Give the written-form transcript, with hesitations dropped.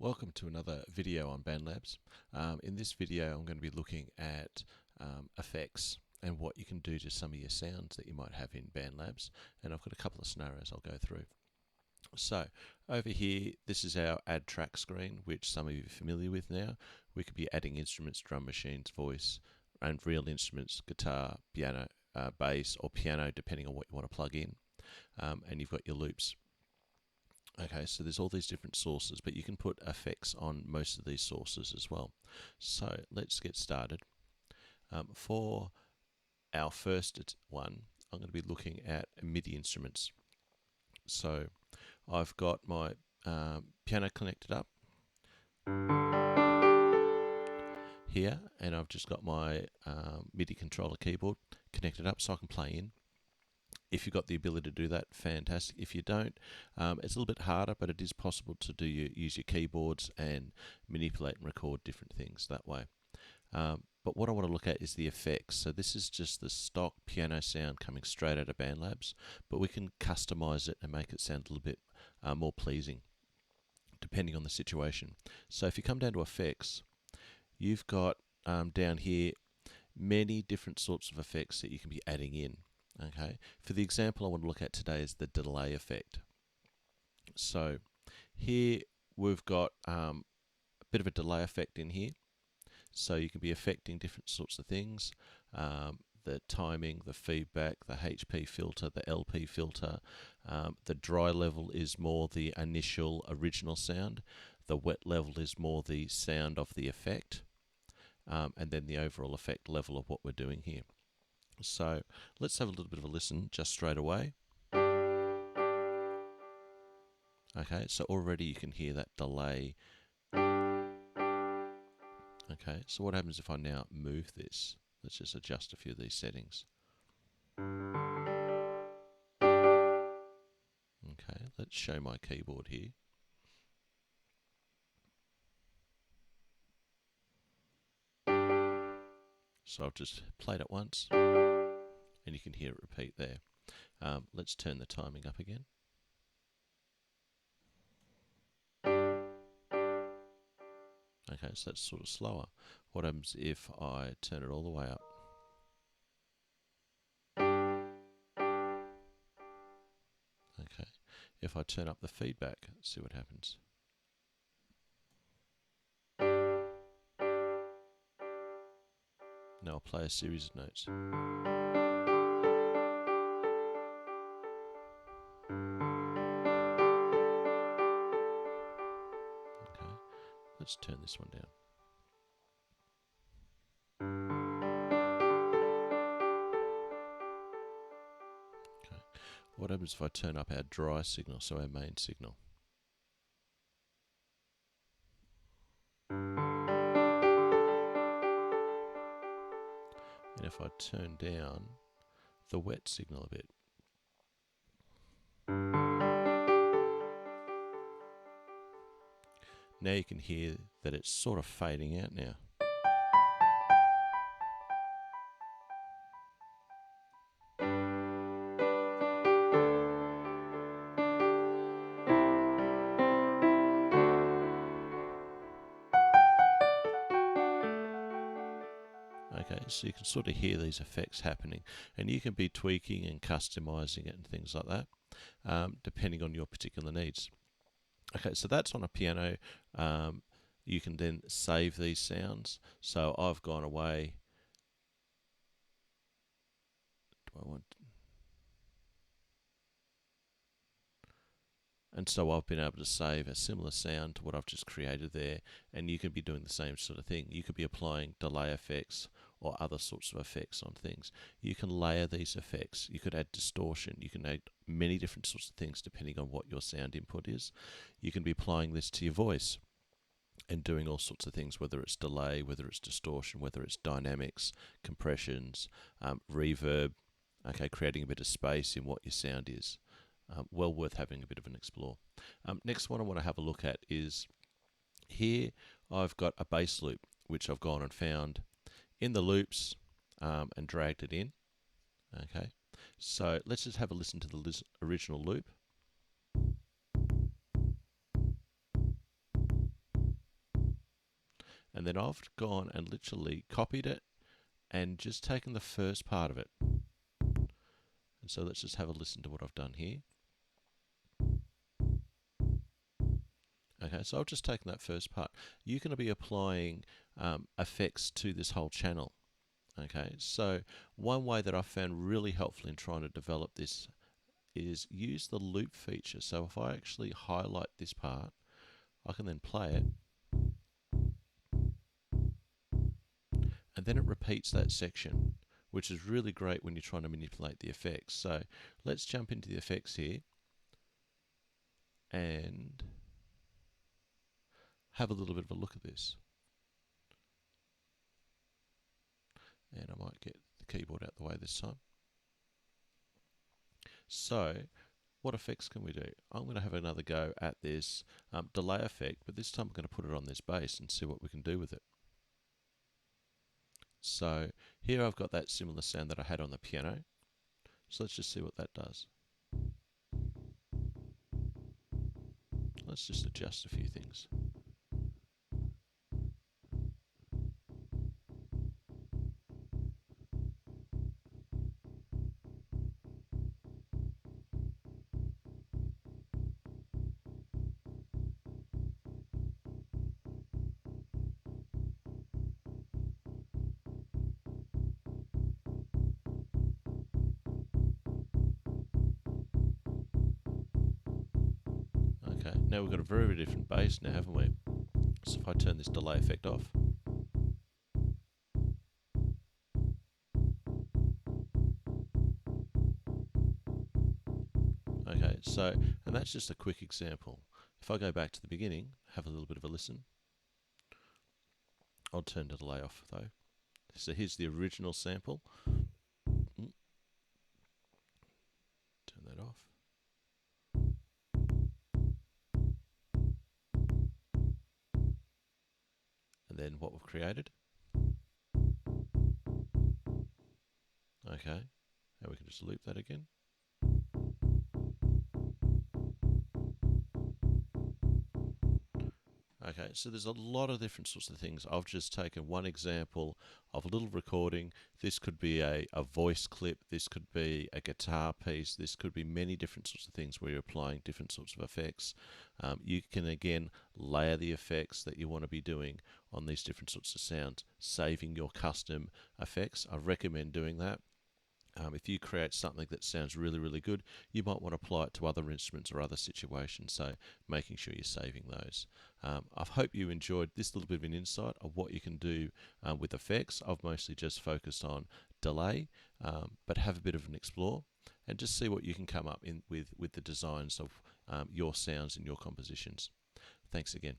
Welcome to another video on Bandlabs. In this video I'm going to be looking at effects and what you can do to some of your sounds that you might have in Bandlabs, and I've got a couple of scenarios I'll go through. So over here, this is our add track screen, which some of you are familiar with now. We could be adding instruments, drum machines, voice, and real instruments, guitar, piano, bass, or piano, depending on what you want to plug in. And you've got your loops. Okay, so there's all these different sources, but you can put effects on most of these sources as well. So let's get started. For our first one, I'm going to be looking at MIDI instruments. So I've got my piano connected up here, and I've just got my MIDI controller keyboard connected up so I can play in. If you've got the ability to do that, fantastic. If you don't, it's a little bit harder, but it is possible to use your keyboards and manipulate and record different things that way. But what I want to look at is the effects. So this is just the stock piano sound coming straight out of Bandlabs, but we can customize it and make it sound a little bit more pleasing, depending on the situation. So if you come down to effects, you've got down here many different sorts of effects that you can be adding in. Okay, for the example I want to look at today is the delay effect. So here we've got a bit of a delay effect in here. So you can be affecting different sorts of things, the timing, the feedback, the HP filter, the LP filter. The dry level is more the initial original sound. The wet level is more the sound of the effect. And then the overall effect level of what we're doing here. So let's have a little bit of a listen just straight away. Okay, so already you can hear that delay. Okay, so what happens if I now move this? Let's just adjust a few of these settings. Okay, let's show my keyboard here. So I've just played it once, and you can hear it repeat there. Let's turn the timing up again. Okay, so that's sort of slower. What happens if I turn it all the way up? Okay, if I turn up the feedback, let's see what happens. Now I'll play a series of notes. Okay, let's turn this one down. Okay, what happens if I turn up our dry signal, so our main signal? And if I turn down the wet signal a bit. Now you can hear that it's sort of fading out now. Okay, so you can sort of hear these effects happening, and you can be tweaking and customizing it and things like that, depending on your particular needs. Okay, so that's on a piano. You can then save these sounds. So I've gone away. Do I want? And so I've been able to save a similar sound to what I've just created there, and you can be doing the same sort of thing. You could be applying delay effects or other sorts of effects on things. You can layer these effects. You could add distortion. You can add many different sorts of things depending on what your sound input is. You can be applying this to your voice and doing all sorts of things, whether it's delay, whether it's distortion, whether it's dynamics, compressions, reverb, okay, creating a bit of space in what your sound is. Well worth having a bit of an explore. Next one I want to have a look at is here I've got a bass loop which I've gone and found in the loops and dragged it in. Okay, so let's just have a listen to the original loop. And then I've gone and literally copied it and just taken the first part of it. And so let's just have a listen to what I've done here. Okay, so I've just taken that first part. You're going to be applying effects to this whole channel. Okay, so one way that I found really helpful in trying to develop this is use the loop feature. So if I actually highlight this part, I can then play it, and then it repeats that section, which is really great when you're trying to manipulate the effects. So let's jump into the effects here and have a little bit of a look at this. And I might get the keyboard out the way this time. So what effects can we do? I'm going to have another go at this delay effect, but this time I'm going to put it on this bass and see what we can do with it. So here I've got that similar sound that I had on the piano. So let's just see what that does. Let's just adjust a few things. Okay, now we've got a very, very different bass now, haven't we? So if I turn this delay effect off, okay, so, and that's just a quick example. If I go back to the beginning, have a little bit of a listen. I'll turn the delay off though. So here's the original sample. Turn that off. And then what we've created. Okay, and we can just loop that again. Okay, so there's a lot of different sorts of things. I've just taken one example of a little recording. This could be a voice clip, this could be a guitar piece, this could be many different sorts of things where you're applying different sorts of effects. You can again layer the effects that you want to be doing on these different sorts of sounds, saving your custom effects. I recommend doing that. If you create something that sounds really, really good, you might want to apply it to other instruments or other situations, so making sure you're saving those. I hope you enjoyed this little bit of an insight of what you can do with effects. I've mostly just focused on delay, but have a bit of an explore and just see what you can come up with the designs of your sounds and your compositions. Thanks again.